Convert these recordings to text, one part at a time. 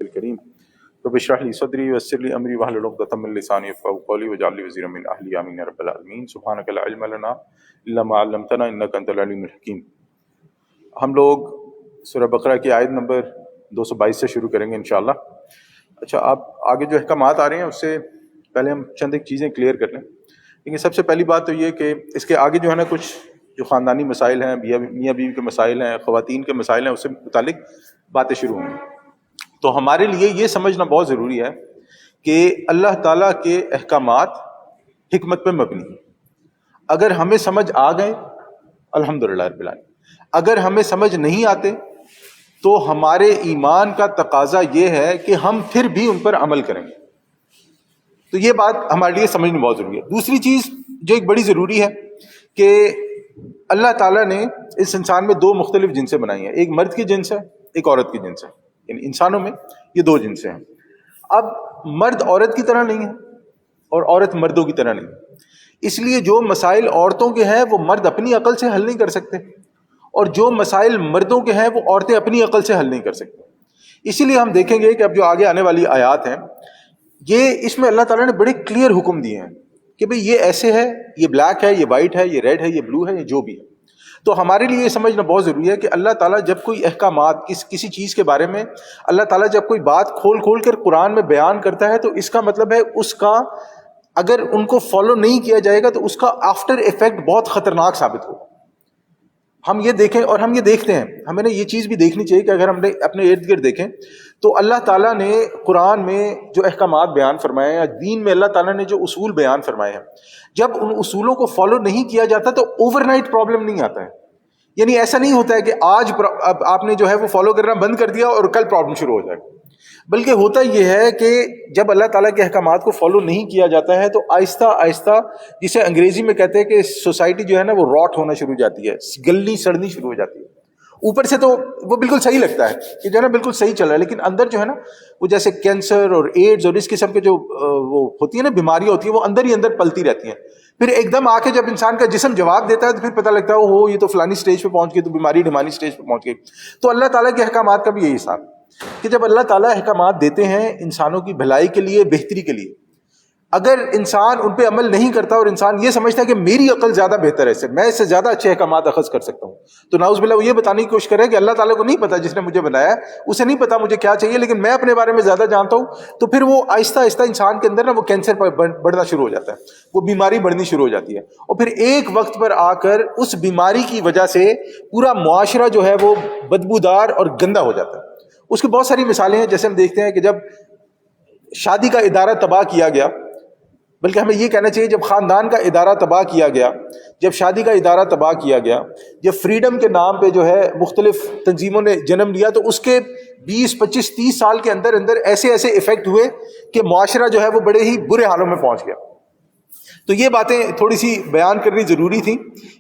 الکریم رب اشرح لی صدری ویسر لی امری واحلل عقدۃ من لسانی یفقهوا قولی واجعل لی وزیرا من اہلی آمین یا رب العالمین سبحانک لا علم لنا الا ما علمتنا انک انت العلیم الحکیم۔ ہم لوگ سورہ بقرہ کی آیت نمبر 222 سے شروع کریں گے انشاءاللہ۔ اچھا، آپ آگے جو احکامات آ رہے ہیں اس سے پہلے ہم چند ایک چیزیں کلیئر کر لیں۔ لیکن سب سے پہلی بات تو یہ کہ اس کے آگے جو ہے نا کچھ جو خاندانی مسائل ہیں، میاں بیوی کے مسائل ہیں، خواتین کے مسائل ہیں، اس سے متعلق باتیں شروع ہوں گی۔ تو ہمارے لیے یہ سمجھنا بہت ضروری ہے کہ اللہ تعالیٰ کے احکامات حکمت پہ مبنی ہیں۔ اگر ہمیں سمجھ آ گئے الحمدللہ رب العالمین، اگر ہمیں سمجھ نہیں آتے تو ہمارے ایمان کا تقاضا یہ ہے کہ ہم پھر بھی ان پر عمل کریں گے۔ تو یہ بات ہمارے لیے سمجھنا بہت ضروری ہے۔ دوسری چیز جو ایک بڑی ضروری ہے کہ اللہ تعالیٰ نے اس انسان میں دو مختلف جنسیں بنائی ہیں، ایک مرد کی جنس ہے، ایک عورت کی جنس ہے۔ یعنی انسانوں میں یہ دو جنسیں ہیں۔ اب مرد عورت کی طرح نہیں ہے اور عورت مردوں کی طرح نہیں ہے۔ اس لیے جو مسائل عورتوں کے ہیں وہ مرد اپنی عقل سے حل نہیں کر سکتے، اور جو مسائل مردوں کے ہیں وہ عورتیں اپنی عقل سے حل نہیں کر سکتی۔ اسی لیے ہم دیکھیں گے کہ اب جو آگے آنے والی آیات ہیں یہ اس میں اللہ تعالیٰ نے بڑے کلیئر حکم دیے ہیں کہ بھئی یہ ایسے ہے، یہ بلیک ہے، یہ وائٹ ہے، یہ ریڈ ہے، یہ بلو ہے، یہ جو بھی ہے۔ تو ہمارے لیے یہ سمجھنا بہت ضروری ہے کہ اللہ تعالیٰ جب کوئی احکامات کسی چیز کے بارے میں اللہ تعالیٰ جب کوئی بات کھول کر قرآن میں بیان کرتا ہے تو اس کا مطلب ہے اس کا اگر ان کو فالو نہیں کیا جائے گا تو اس کا آفٹر ایفیکٹ بہت خطرناک ثابت ہوگا۔ ہم یہ دیکھیں اور ہم یہ دیکھتے ہیں، ہمیں نے یہ چیز بھی دیکھنی چاہیے کہ اگر ہم نے اپنے ارد گرد دیکھیں تو اللہ تعالیٰ نے قرآن میں جو احکامات بیان فرمائے ہیں یا دین میں اللہ تعالیٰ نے جو اصول بیان فرمائے ہیں، جب ان اصولوں کو فالو نہیں کیا جاتا تو اوور نائٹ پرابلم نہیں آتا ہے۔ یعنی ایسا نہیں ہوتا ہے کہ آج آپ نے جو ہے وہ فالو کرنا بند کر دیا اور کل پرابلم شروع ہو جائے گا، بلکہ ہوتا یہ ہے کہ جب اللہ تعالیٰ کے احکامات کو فالو نہیں کیا جاتا ہے تو آہستہ آہستہ، جسے انگریزی میں کہتے ہیں کہ سوسائٹی جو ہے نا وہ راٹ ہونا شروع ہو جاتی ہے، گلنی سڑنی شروع ہو جاتی ہے۔ اوپر سے تو وہ بالکل صحیح لگتا ہے کہ جو ہے نا بالکل صحیح چل رہا ہے، لیکن اندر جو ہے نا وہ جیسے کینسر اور ایڈز اور اس قسم کے جو وہ ہوتی ہیں نا بیماریاں ہوتی ہیں وہ اندر ہی اندر پلتی رہتی ہیں۔ پھر ایک دم آ کے جب انسان کا جسم جواب دیتا ہے تو پھر پتہ لگتا ہے ہو یہ تو فلانی سٹیج پہ پہنچ گئی، تو بیماری ڈھمانی سٹیج پہ پہنچ گئی۔ تو اللہ تعالیٰ کے احکامات کا بھی یہی حساب کہ جب اللہ تعالیٰ احکامات دیتے ہیں انسانوں کی بھلائی کے لیے، بہتری کے لیے، اگر انسان ان پہ عمل نہیں کرتا اور انسان یہ سمجھتا ہے کہ میری عقل زیادہ بہتر ہے، میں اس سے زیادہ اچھے احکامات اخذ کر سکتا ہوں، تو نعوذ باللہ وہ یہ بتانے کی کوشش کرے کہ اللہ تعالیٰ کو نہیں پتا، جس نے مجھے بنایا ہے اسے نہیں پتا مجھے کیا چاہیے، لیکن میں اپنے بارے میں زیادہ جانتا ہوں۔ تو پھر وہ آہستہ آہستہ انسان کے اندر نا وہ کینسر بڑھنا شروع ہو جاتا ہے، وہ بیماری بڑھنی شروع ہو جاتی ہے، اور پھر ایک وقت پر آ کر اس بیماری کی وجہ سے پورا معاشرہ جو ہے وہ بدبودار اور گندا ہو جاتا ہے۔ اس کی بہت ساری مثالیں ہیں، جیسے ہم دیکھتے ہیں کہ جب شادی کا ادارہ تباہ کیا گیا، بلکہ ہمیں یہ کہنا چاہیے جب خاندان کا ادارہ تباہ کیا گیا، جب شادی کا ادارہ تباہ کیا گیا، جب فریڈم کے نام پہ جو ہے مختلف تنظیموں نے جنم لیا، تو اس کے 20 25 30 سال کے اندر ایسے ایفیکٹ ہوئے کہ معاشرہ جو ہے وہ بڑے ہی برے حالوں میں پہنچ گیا۔ تو یہ باتیں تھوڑی سی بیان کرنی ضروری تھی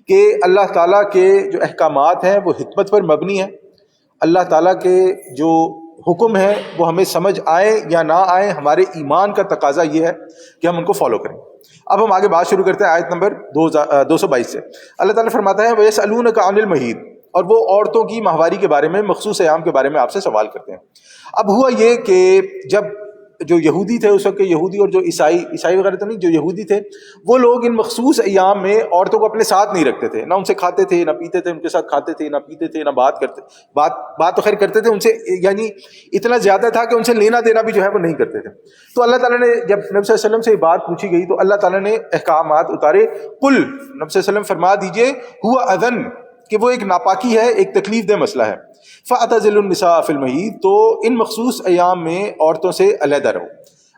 کہ اللہ تعالیٰ کے جو احکامات ہیں وہ حکمت پر مبنی ہیں۔ اللہ تعالیٰ کے جو حکم ہے وہ ہمیں سمجھ آئے یا نہ آئے، ہمارے ایمان کا تقاضا یہ ہے کہ ہم ان کو فالو کریں۔ اب ہم آگے بات شروع کرتے ہیں آیت نمبر 222 سے۔ اللہ تعالیٰ فرماتا ہے وَيَسْأَلُونَكَ عَنِ الْمَحِيضِ، اور وہ عورتوں کی ماہواری کے بارے میں، مخصوص ایام کے بارے میں آپ سے سوال کرتے ہیں۔ اب ہوا یہ کہ جب جو یہودی تھے اس وقت کے یہودی اور جو عیسائی وغیرہ تو نہیں، جو یہودی تھے وہ لوگ ان مخصوص ایام میں عورتوں کو اپنے ساتھ نہیں رکھتے تھے، نہ ان سے کھاتے تھے، نہ پیتے تھے، ان کے ساتھ کھاتے تھے، نہ پیتے تھے، نہ بات تو خیر کرتے تھے ان سے، یعنی اتنا زیادہ تھا کہ ان سے لینا دینا بھی جو ہے وہ نہیں کرتے تھے۔ تو اللہ تعالیٰ نے جب نبی صلی اللہ علیہ وسلم سے یہ بات پوچھی گئی تو اللہ تعالیٰ نے احکامات اتارے۔ قل، نبی صلی اللہ علیہ وسلم فرما دیجئے، ہوا اذن، کہ وہ ایک ناپاکی ہے، ایک تکلیف دہ مسئلہ ہے۔ فاعتزلوا النساء فی المحیض، تو ان مخصوص ایام میں عورتوں سے علیحدہ رہو۔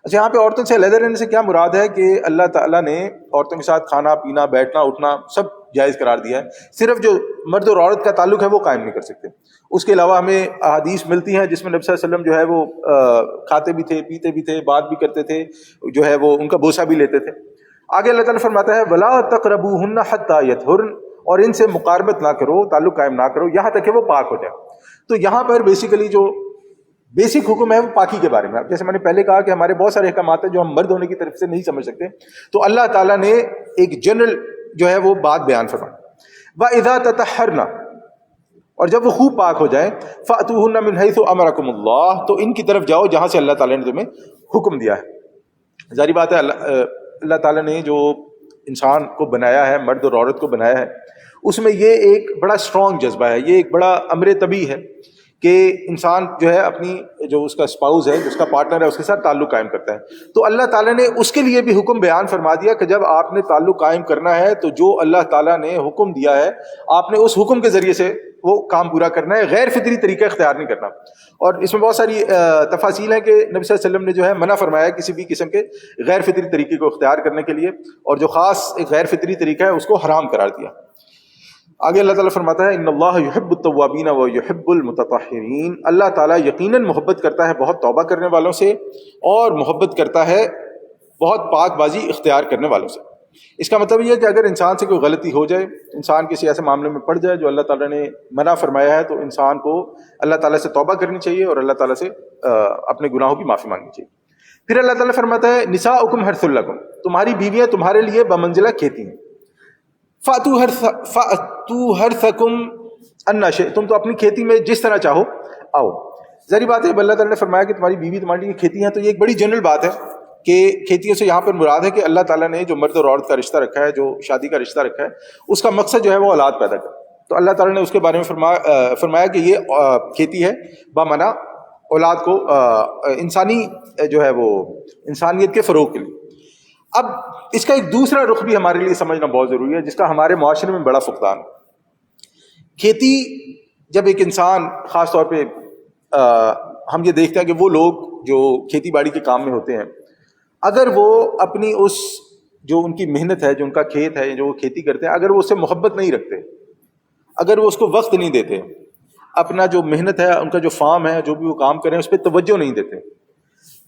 اچھا، یہاں پہ عورتوں سے علیحدہ رہنے سے کیا مراد ہے کہ اللہ تعالیٰ نے عورتوں کے ساتھ کھانا پینا، بیٹھنا اٹھنا سب جائز قرار دیا ہے، صرف جو مرد اور عورت کا تعلق ہے وہ قائم نہیں کر سکتے۔ اس کے علاوہ ہمیں احادیث ملتی ہیں جس میں نبی صلی اللہ علیہ وسلم جو ہے وہ کھاتے بھی تھے، پیتے بھی تھے، بات بھی کرتے تھے، جو ہے وہ ان کا بوسہ بھی لیتے تھے۔ آگے اللہ تعالیٰ فرماتا ہے وَلَا تَقْرَبُوهُنَّ حَتَّى يَطْهُرْنَ، اور ان سے مقاربت نہ کرو، تعلق قائم نہ کرو یہاں تک کہ وہ پاک ہو جائے۔ تو یہاں پر بیسیکلی جو بیسک حکم ہے وہ پاکی کے بارے میں، جیسے میں نے پہلے کہا کہ ہمارے بہت سارے احکامات ہیں جو ہم مرد ہونے کی طرف سے نہیں سمجھ سکتے، تو اللہ تعالیٰ نے ایک جنرل جو ہے وہ بات بیان فرمائی۔ وَإِذَا تَطَهَّرْنَ، اور جب وہ خوب پاک ہو جائیں فَأْتُوهُنَّ مِنْ حَيْثُ أَمَرَكُمُ اللَّهُ، تو ان کی طرف جاؤ جہاں سے اللہ تعالیٰ نے تمہیں حکم دیا ہے۔ ظاہری بات ہے اللہ تعالیٰ نے جو انسان کو بنایا ہے، مرد اور عورت کو بنایا ہے، اس میں یہ ایک بڑا اسٹرانگ جذبہ ہے، یہ ایک بڑا امر طبیعی ہے کہ انسان جو ہے اپنی جو اس کا اسپاؤز ہے، جو اس کا پارٹنر ہے، اس کے ساتھ تعلق قائم کرتا ہے۔ تو اللہ تعالیٰ نے اس کے لیے بھی حکم بیان فرما دیا کہ جب آپ نے تعلق قائم کرنا ہے تو جو اللہ تعالیٰ نے حکم دیا ہے آپ نے اس حکم کے ذریعے سے وہ کام پورا کرنا ہے، غیر فطری طریقہ اختیار نہیں کرنا۔ اور اس میں بہت ساری تفاصیل ہیں کہ نبی صلی اللہ علیہ وسلم نے جو ہے منع فرمایا کسی بھی قسم کے غیر فطری طریقے کو اختیار کرنے کے لیے، اور جو خاص ایک غیر فطری طریقہ ہے اس کو حرام قرار دیا۔ آگے اللہ تعالیٰ فرماتا ہے ان اللہ یحب التوابین و یحب المتطہرین، اللہ تعالیٰ یقیناً محبت کرتا ہے بہت توبہ کرنے والوں سے اور محبت کرتا ہے بہت پاک بازی اختیار کرنے والوں سے۔ اس کا مطلب یہ ہے کہ اگر انسان سے کوئی غلطی ہو جائے، انسان کسی ایسے معاملے میں پڑ جائے جو اللہ تعالیٰ نے منع فرمایا ہے، تو انسان کو اللہ تعالیٰ سے توبہ کرنی چاہیے اور اللہ تعالیٰ سے اپنے گناہوں کی معافی مانگنی چاہیے۔ پھر اللہ تعالیٰ فرماتا ہے نساؤکم حرث لکم، تمہاری بیویاں تمہارے لیے بمنزلہ کھیتی ہیں۔ فَأْتُوا حَرْثَكُمْ أَنَّ شِئْتُمْ، تو اپنی کھیتی میں جس طرح چاہو آؤ۔ ظاہری بات ہے اللہ تعالیٰ نے فرمایا کہ تمہاری بیوی تمہاری لیے کھیتی ہیں، تو یہ ایک بڑی جنرل بات ہے کہ کھیتیوں سے یہاں پر مراد ہے کہ اللہ تعالیٰ نے جو مرد اور عورت کا رشتہ رکھا ہے، جو شادی کا رشتہ رکھا ہے، اس کا مقصد جو ہے وہ اولاد پیدا کرنا۔ تو اللہ تعالیٰ نے اس کے بارے میں فرمایا کہ یہ کھیتی ہے بمعنی اولاد کو انسانی جو ہے وہ انسانیت کے فروغ کے لیے۔ اب اس کا ایک دوسرا رخ بھی ہمارے لیے سمجھنا بہت ضروری ہے، جس کا ہمارے معاشرے میں بڑا فقدان ہے۔ کھیتی جب ایک انسان، خاص طور پہ ہم یہ دیکھتے ہیں کہ وہ لوگ جو کھیتی باڑی کے کام میں ہوتے ہیں، اگر وہ اپنی اس جو ان کی محنت ہے، جو ان کا کھیت ہے، جو وہ کھیتی کرتے ہیں، اگر وہ اس سے محبت نہیں رکھتے، اگر وہ اس کو وقت نہیں دیتے، اپنا جو محنت ہے، ان کا جو فارم ہے، جو بھی وہ کام کریں اس پہ توجہ نہیں دیتے،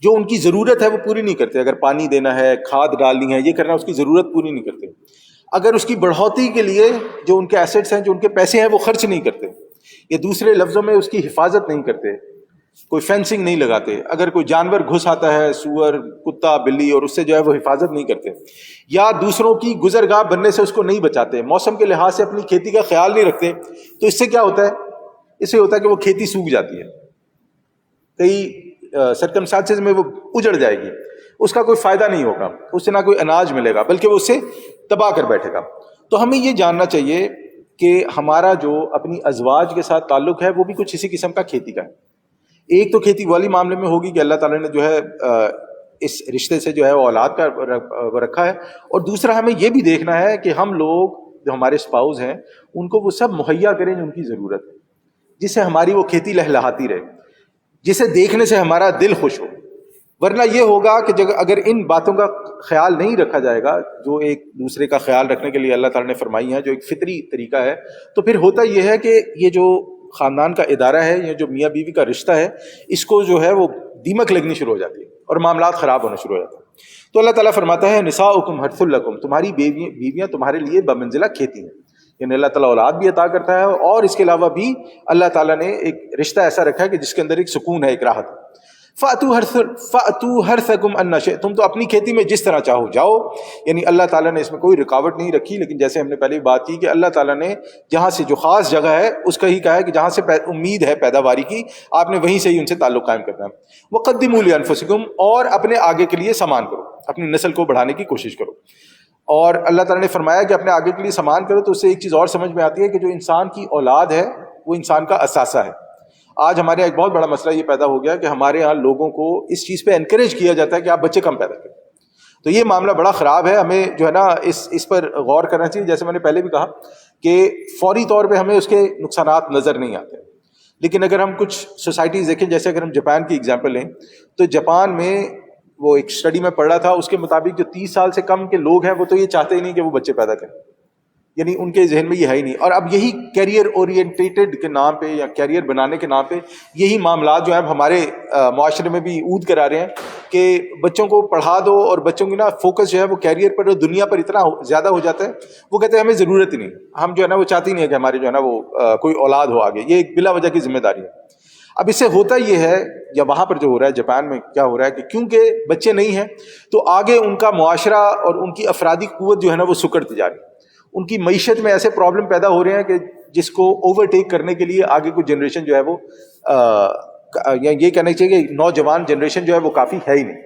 جو ان کی ضرورت ہے وہ پوری نہیں کرتے، اگر پانی دینا ہے، کھاد ڈالنی ہے، یہ کرنا، اس کی ضرورت پوری نہیں کرتے، اگر اس کی بڑھوتی کے لیے جو ان کے ایسٹس ہیں، جو ان کے پیسے ہیں، وہ خرچ نہیں کرتے، یا دوسرے لفظوں میں اس کی حفاظت نہیں کرتے، کوئی فینسنگ نہیں لگاتے، اگر کوئی جانور گھس آتا ہے، سور، کتا، بلی، اور اس سے جو ہے وہ حفاظت نہیں کرتے، یا دوسروں کی گزرگاہ بننے سے اس کو نہیں بچاتے، موسم کے لحاظ سے اپنی کھیتی کا خیال نہیں رکھتے، تو اس سے کیا ہوتا ہے؟ اس سے ہوتا ہے کہ وہ کھیتی سوکھ جاتی ہے، کئی سرکمسٹانسز میں وہ اجڑ جائے گی، اس کا کوئی فائدہ نہیں ہوگا، اس سے نہ کوئی اناج ملے گا، بلکہ وہ اس سے تباہ کر بیٹھے گا۔ تو ہمیں یہ جاننا چاہیے کہ ہمارا جو اپنی ازواج کے ساتھ تعلق ہے وہ بھی کچھ اسی قسم کا کھیتی کا ہے۔ ایک تو کھیتی والی معاملے میں ہوگی کہ اللہ تعالیٰ نے جو ہے اس رشتے سے جو ہے وہ اولاد کا رکھا ہے، اور دوسرا ہمیں یہ بھی دیکھنا ہے کہ ہم لوگ جو ہمارے اسپاؤز ہیں ان کو وہ سب مہیا کریں جو ان کی ضرورت ہے، جس سے ہماری وہ کھیتی لہلہاتی رہے، جسے دیکھنے سے ہمارا دل خوش ہو۔ ورنہ یہ ہوگا کہ اگر ان باتوں کا خیال نہیں رکھا جائے گا جو ایک دوسرے کا خیال رکھنے کے لیے اللہ تعالیٰ نے فرمائی ہے، جو ایک فطری طریقہ ہے، تو پھر ہوتا یہ ہے کہ یہ جو خاندان کا ادارہ ہے، یہ جو میاں بیوی کا رشتہ ہے، اس کو جو ہے وہ دیمک لگنی شروع ہو جاتی ہے اور معاملات خراب ہونا شروع ہو جاتے ہیں۔ تو اللہ تعالیٰ فرماتا ہے نساؤکم حرث لکم، تمہاری بیویاں تمہارے لیے بمنزلہ کھیتی ہیں، یعنی اللہ تعالیٰ اولاد بھی عطا کرتا ہے، اور اس کے علاوہ بھی اللہ تعالیٰ نے ایک رشتہ ایسا رکھا ہے کہ جس کے اندر ایک سکون ہے، ایک راحت۔ فَأْتُوا حَرْثَكُمْ أَنَّ شِئْتُمْ، تم تو اپنی کھیتی میں جس طرح چاہو جاؤ، یعنی اللہ تعالیٰ نے اس میں کوئی رکاوٹ نہیں رکھی، لیکن جیسے ہم نے پہلے بات کی کہ اللہ تعالیٰ نے جہاں سے جو خاص جگہ ہے اس کا ہی کہا ہے کہ جہاں سے امید ہے پیداواری کی، آپ نے وہیں سے ہی ان سے تعلق قائم کرنا ہے۔ وَقَدِّمُوا لِأَنفُسِكُمْ، اور اپنے آگے کے لیے سامان کرو، اپنی نسل کو بڑھانے کی کوشش کرو۔ اور اللہ تعالیٰ نے فرمایا کہ اپنے آگے کے لیے سامان کرو، تو اس سے ایک چیز اور سمجھ میں آتی ہے کہ جو انسان کی اولاد ہے وہ انسان کا اثاثہ ہے۔ آج ہمارے یہاں ایک بہت بڑا مسئلہ یہ پیدا ہو گیا کہ ہمارے یہاں لوگوں کو اس چیز پہ انکریج کیا جاتا ہے کہ آپ بچے کم پیدا کریں، تو یہ معاملہ بڑا خراب ہے۔ ہمیں جو ہے نا اس پر غور کرنا چاہیے۔ جیسے میں نے پہلے بھی کہا کہ فوری طور پہ ہمیں اس کے نقصانات نظر نہیں آتے، لیکن اگر ہم کچھ سوسائٹیز دیکھیں، جیسے اگر ہم جاپان کی اگزامپل لیں، تو جاپان میں وہ ایک اسٹڈی میں پڑھ رہا تھا، اس کے مطابق جو 30 سال سے کم کے لوگ ہیں وہ تو یہ چاہتے ہی نہیں کہ وہ بچے پیدا کریں، یعنی ان کے ذہن میں یہ ہے ہی نہیں۔ اور اب یہی کیریئر اورینٹیڈ کے نام پہ یا کیریئر بنانے کے نام پہ یہی معاملات جو ہے ہمارے معاشرے میں بھی عود کرا رہے ہیں کہ بچوں کو پڑھا دو، اور بچوں کی نا فوکس جو ہے وہ کیریئر پر اور دنیا پر اتنا زیادہ ہو جاتا ہے، وہ کہتے ہیں ہمیں ضرورت ہی نہیں، ہم جو ہے نا وہ چاہتے ہی نہیں ہے کہ ہمارے جو ہے نا وہ کوئی اولاد ہو آگے، یہ ایک بلا وجہ کی ذمہ داری ہے۔ اب اس سے ہوتا یہ ہے، یا وہاں پر جو ہو رہا ہے جاپان میں کیا ہو رہا ہے کہ کیونکہ بچے نہیں ہیں تو آگے ان کا معاشرہ اور ان کی افرادی قوت جو ہے نا وہ سکڑتی جا رہی ہے، ان کی معیشت میں ایسے پرابلم پیدا ہو رہے ہیں کہ جس کو اوورٹیک کرنے کے لیے آگے کوئی جنریشن جو ہے وہ یہ کہنا چاہیے کہ نوجوان جنریشن جو ہے وہ کافی ہے ہی نہیں.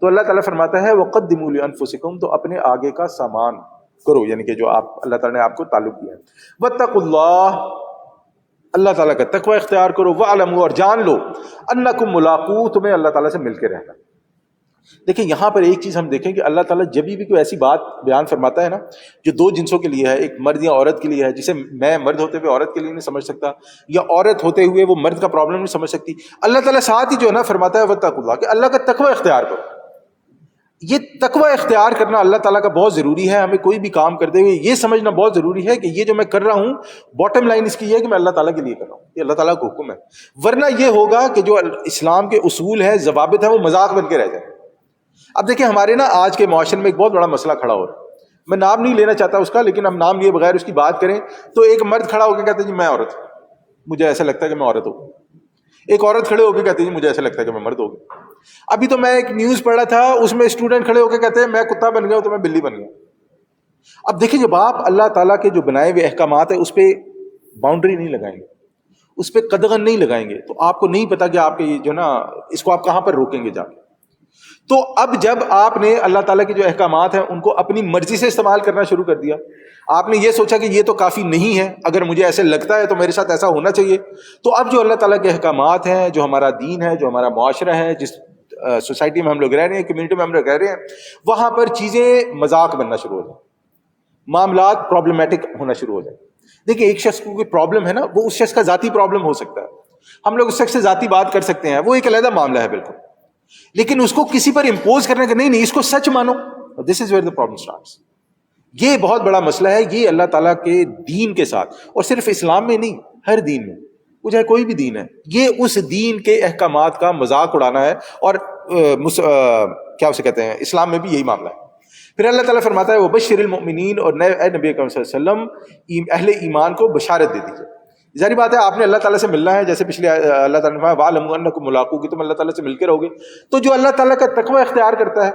تو اللہ تعالیٰ فرماتا ہے وَقَدِّمُوا لِأَنفُسِكُمْ، تو اپنے آگے کا سامان کرو، یعنی کہ جو اللہ تعالیٰ نے آپ کو تعلق دیا ہے. وَاتَّقُوا اللَّهَ، اللہ تعالیٰ کا تقوی اختیار کرو. وَاعْلَمُوا، اور جان لو، أَنَّكُمْ مُلَاقُوهُ، تمہیں اللہ تعالیٰ سے مل کے رہنا. دیکھیں یہاں پر ایک چیز ہم دیکھیں کہ اللہ تعالیٰ جب بھی کوئی ایسی بات بیان فرماتا ہے نا جو دو جنسوں کے لیے ہے، ایک مرد یا عورت کے لیے ہے، جسے میں مرد ہوتے ہوئے عورت کے لیے نہیں سمجھ سکتا، یا عورت ہوتے ہوئے وہ مرد کا پرابلم نہیں سمجھ سکتی، اللہ تعالیٰ ساتھ ہی جو ہے نا فرماتا ہے وَاتَّقُوا اللَّهَ، کہ اللہ کا تقوی اختیار کرو. یہ تقوی اختیار کرنا اللہ تعالیٰ کا بہت ضروری ہے. ہمیں کوئی بھی کام کرتے ہوئے یہ سمجھنا بہت ضروری ہے کہ یہ جو میں کر رہا ہوں باٹم لائن اس کی یہ ہے کہ میں اللہ تعالیٰ کے لیے کر رہا ہوں، یہ اللہ تعالیٰ کا حکم ہے. ورنہ یہ ہوگا کہ جو اسلام کے اصول ہیں، ضوابط ہیں، وہ مذاق بن کے رہ جائیں. اب دیکھیں ہمارے نا آج کے معاشرے میں ایک بہت بڑا مسئلہ کھڑا ہو رہا ہے. میں نام نہیں لینا چاہتا اس کا، لیکن ہم نام لیے بغیر اس کی بات کریں تو ایک مرد کھڑا ہو کے کہتے ہیں جی میں عورت ہوں، مجھے ایسا لگتا ہے کہ میں عورت ہوں. ایک عورت کھڑے ہو کے کہتی ہے جی مجھے ایسا لگتا ہے کہ میں مرد ہو گئی. ابھی تو میں ایک نیوز پڑھ رہا تھا، اس میں اسٹوڈنٹ کھڑے ہو کے کہتے ہیں میں کتا بن گیا ہوں تو میں بلی بن گیا. اب دیکھیں جب آپ اللہ تعالیٰ کے جو بنائے ہوئے احکامات ہیں اس پہ باؤنڈری نہیں لگائیں گے، اس پہ قدغن نہیں لگائیں گے، تو آپ کو نہیں پتا کہ آپ کے یہ جو نا اس کو آپ کہاں پر روکیں گے جا کے. تو اب جب آپ نے اللہ تعالیٰ کے جو احکامات ہیں ان کو اپنی مرضی سے استعمال کرنا شروع کر دیا، آپ نے یہ سوچا کہ یہ تو کافی نہیں ہے، اگر مجھے ایسے لگتا ہے تو میرے ساتھ ایسا ہونا چاہیے. تو اب جو اللہ تعالیٰ کے احکامات ہیں، جو ہمارا دین ہے، جو ہمارا معاشرہ ہے، جس سوسائٹی میں ہم لوگ رہ رہے ہیں، کمیونٹی میں ہم لوگ رہ رہے ہیں، وہاں پر چیزیں مذاق بننا شروع ہو جائیں، معاملات پرابلمیٹک ہونا شروع ہو جائیں. دیکھیں ایک شخص کو کوئی پرابلم ہے نا، وہ اس شخص کا ذاتی پرابلم ہو سکتا ہے، ہم لوگ اس شخص سے ذاتی بات کر سکتے ہیں، وہ ایک علیحدہ معاملہ ہے بالکل. لیکن اس کو کسی پر امپوز کرنے کا نہیں اس کو سچ مانو، this is where the problem starts. یہ بہت بڑا مسئلہ ہے. یہ اللہ تعالیٰ کے دین کے ساتھ، اور صرف اسلام میں نہیں، ہر دین میں، وہ چاہے کوئی بھی دین ہے، یہ اس دین کے احکامات کا مذاق اڑانا ہے. اور کیا اسے کہتے ہیں، اسلام میں بھی یہی معاملہ ہے. پھر اللہ تعالیٰ فرماتا ہے وبشر المؤمنین، اور اے نبی اکرم صلی اللہ علیہ وسلم اہل ایمان کو بشارت دے دیجیے. ظاہری بات ہے آپ نے اللہ تعالیٰ سے ملنا ہے، جیسے پچھلے اللہ تعالیٰ نے فرمایا وَاعْلَمُوا أَنَّكُمْ مُلَاقُوهُ، کہ تم اللہ تعالیٰ سے مل کے رہو گے. تو جو اللہ تعالیٰ کا تقوی اختیار کرتا ہے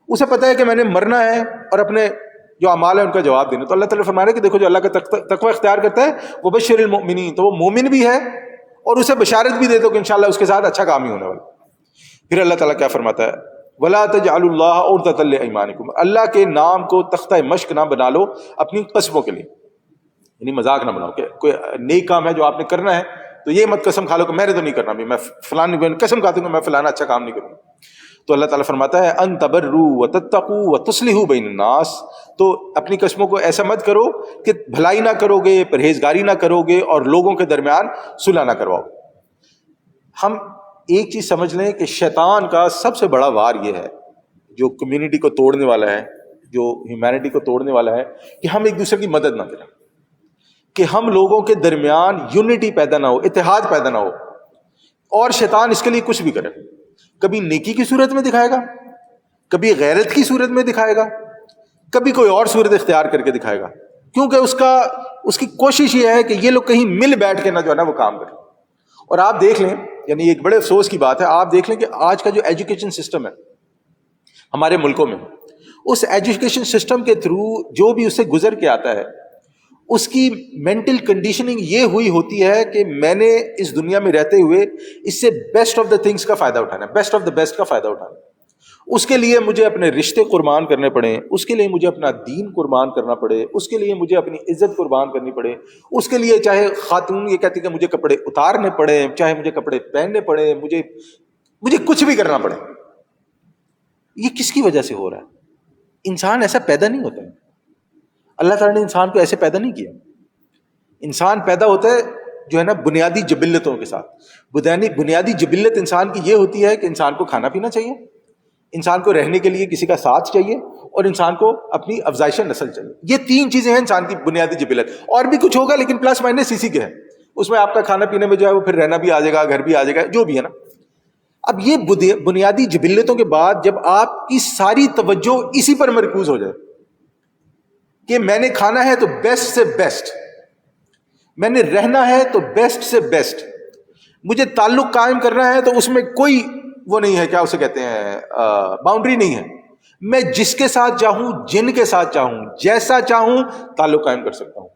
اسے پتہ ہے کہ میں نے مرنا ہے اور اپنے جو اعمال ہیں ان کا جواب دینا. تو اللہ تعالیٰ فرما رہا ہے کہ دیکھو جو اللہ کا تقوی اختیار کرتا ہے وَبَشِّرِ الْمُؤْمِنِينَ، تو وہ مومن بھی ہے اور اسے بشارت بھی دے دو کہ انشاءاللہ اس کے ساتھ اچھا کام ہی ہونے والا. پھر اللہ تعالیٰ کیا فرماتا ہے وَلَا تَجْعَلُوا اللَّهَ عُرْضَةً لِأَيْمَانِكُمْ، اللہ کے نام کو تختہ مشق نہ بنا لو اپنی قسموں کے لیے، یعنی مذاق نہ بناؤ کہ کوئی نیک کام ہے جو آپ نے کرنا ہے تو یہ مت قسم کھا لو کہ میں نے تو نہیں کرنا، بھی میں فلاں قسم کھاتا ہوں کہ میں فلانا اچھا کام نہیں کروں. تو اللہ تعالیٰ فرماتا ہے ان تبروا وتتقوا وتصلحوا بین الناس، تو اپنی قسموں کو ایسا مت کرو کہ بھلائی نہ کرو گے، پرہیزگاری نہ کرو گے اور لوگوں کے درمیان صلح نہ کرواؤ. ہم ایک چیز سمجھ لیں کہ شیطان کا سب سے بڑا وار یہ ہے جو کمیونٹی کو توڑنے والا ہے، جو ہیومینٹی کو توڑنے والا ہے، کہ ہم ایک دوسرے کی مدد نہ کریں، کہ ہم لوگوں کے درمیان یونٹی پیدا نہ ہو، اتحاد پیدا نہ ہو. اور شیطان اس کے لیے کچھ بھی کرے، کبھی نیکی کی صورت میں دکھائے گا، کبھی غیرت کی صورت میں دکھائے گا، کبھی کوئی اور صورت اختیار کر کے دکھائے گا، کیونکہ اس کی کوشش یہ ہے کہ یہ لوگ کہیں مل بیٹھ کے نہ جو ہے نا وہ کام کریں. اور آپ دیکھ لیں، یعنی ایک بڑے افسوس کی بات ہے، آپ دیکھ لیں کہ آج کا جو ایجوکیشن سسٹم ہے ہمارے ملکوں میں، اس ایجوکیشن سسٹم کے تھرو جو بھی اس سے گزر کے آتا ہے اس کی مینٹل کنڈیشننگ یہ ہوئی ہوتی ہے کہ میں نے اس دنیا میں رہتے ہوئے اس سے بیسٹ آف دا تھنگس کا فائدہ اٹھانا ہے، بیسٹ آف دا بیسٹ کا فائدہ اٹھانا ہے. اس کے لیے مجھے اپنے رشتے قربان کرنے پڑیں، اس کے لیے مجھے اپنا دین قربان کرنا پڑے، اس کے لیے مجھے اپنی عزت قربان کرنی پڑے، اس کے لیے چاہے خاتون یہ کہتی کہ مجھے کپڑے اتارنے پڑے، چاہے مجھے کپڑے پہننے پڑے، مجھے کچھ بھی کرنا پڑے. یہ کس کی وجہ سے ہو رہا ہے؟ انسان ایسا پیدا نہیں ہوتا ہے. اللہ تعالیٰ نے انسان کو ایسے پیدا نہیں کیا. انسان پیدا ہوتا ہے جو ہے نا بنیادی جبلتوں کے ساتھ. بنیادی جبلت انسان کی یہ ہوتی ہے کہ انسان کو کھانا پینا چاہیے، انسان کو رہنے کے لیے کسی کا ساتھ چاہیے، اور انسان کو اپنی افزائش نسل چاہیے. یہ تین چیزیں ہیں انسان کی بنیادی جبلت. اور بھی کچھ ہوگا لیکن پلس مائنس اسی کے ہے، اس میں آپ کا کھانا پینے میں جو ہے وہ پھر رہنا بھی آ جائے گا، گھر بھی آ جائے گا، جو بھی ہے نا. اب یہ بنیادی جبلتوں کے بعد جب آپ کی ساری توجہ اسی پر مرکوز ہو جائے کہ میں نے کھانا ہے تو بیسٹ سے بیسٹ، میں نے رہنا ہے تو بیسٹ سے بیسٹ، مجھے تعلق قائم کرنا ہے تو اس میں کوئی وہ نہیں ہے، کیا اسے کہتے ہیں، باؤنڈری نہیں ہے. میں جس کے ساتھ چاہوں، جن کے ساتھ چاہوں، جیسا چاہوں تعلق قائم کر سکتا ہوں۔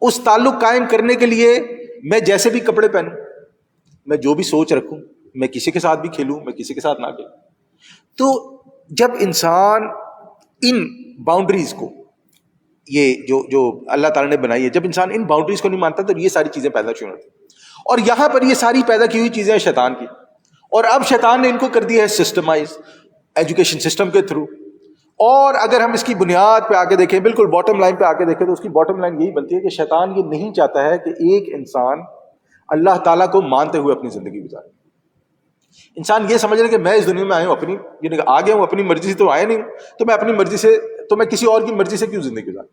اس تعلق قائم کرنے کے لیے میں جیسے بھی کپڑے پہنوں، میں جو بھی سوچ رکھوں، میں کسی کے ساتھ بھی کھیلوں، میں کسی کے ساتھ نہ کھیلوں۔ تو جب انسان ان باؤنڈریز کو، یہ جو اللہ تعالیٰ نے بنائی ہے، جب انسان ان باؤنڈریز کو نہیں مانتا تو یہ ساری چیزیں پیدا کیوں ہوتی؟ اور یہاں پر یہ ساری پیدا کی ہوئی چیزیں شیطان کی، اور اب شیطان نے ان کو کر دیا ہے سسٹمائز ایجوکیشن سسٹم کے تھرو۔ اور اگر ہم اس کی بنیاد پہ آگے دیکھیں، بالکل باٹم لائن پہ آگے دیکھیں، تو اس کی باٹم لائن یہی بنتی ہے کہ شیطان یہ نہیں چاہتا ہے کہ ایک انسان اللہ تعالیٰ کو مانتے ہوئے اپنی زندگی گزارے۔ انسان یہ سمجھ رہے کہ میں اس دنیا میں آیا ہوں اپنی، یعنی آ گیا ہوں اپنی مرضی سے تو آیا نہیں ہوں، تو میں اپنی مرضی سے، تو میں کسی اور کی مرضی سے کیوں زندگی گزاروں؟